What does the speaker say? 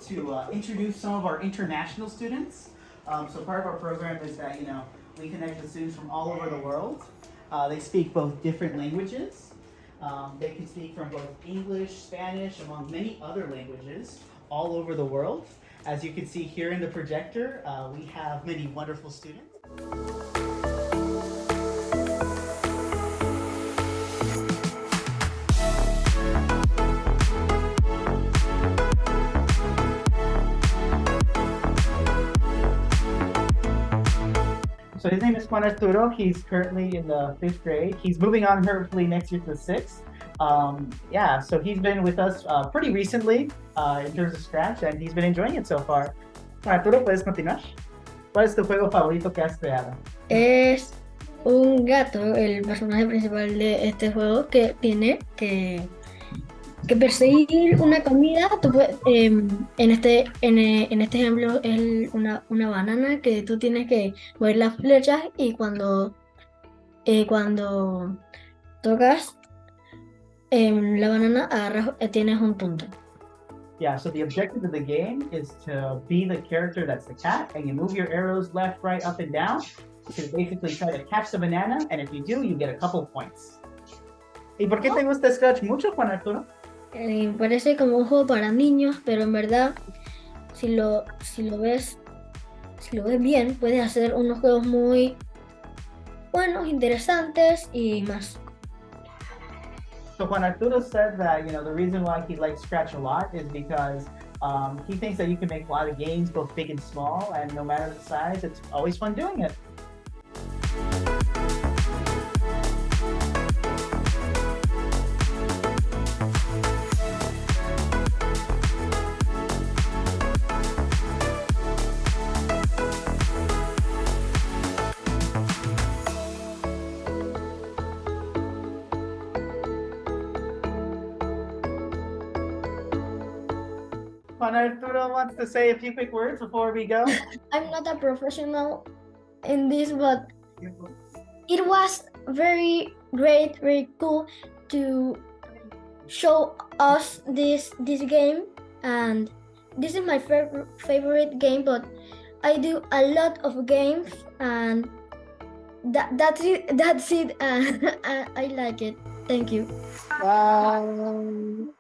to introduce some of our international students. So part of our program is that, we connect with students from all over the world. They speak both different languages. They can speak from both English, Spanish, among many other languages all over the world. As you can see here in the projector, we have many wonderful students. So his name is Juan Arturo. He's currently in the 5th grade. He's moving on hopefully next year to the 6th. So he's been with us pretty recently in terms of Scratch, and he's been enjoying it so far. Juan Arturo, ¿puedes continuar? ¿Cuál es tu juego favorito que has creado? Es un gato, el personaje principal de este juego, que tiene que perseguir una comida. En este ejemplo es una banana que tú tienes que mover las flechas y cuando tocas la banana tienes un punto. Yeah, so the objective of the game is to be the character that's the cat, and you move your arrows left, right, up, and down to basically try to catch the banana, and if you do, you get a couple points. ¿Y por qué te gusta Scratch mucho, Juan Arturo? Parece como un juego para niños, pero en verdad, si lo ves bien, puedes hacer unos juegos muy buenos, interesantes y más. So Juan Arturo said that, the reason why he likes Scratch a lot is because he thinks that you can make a lot of games, both big and small, and no matter the size, it's always fun doing it. Juan Arturo wants to say a few quick words before we go. I'm not a professional in this, but it was very great, very cool to show us this game, and this is my favorite game, but I do a lot of games, and that's it. I like it. Thank you. Bye.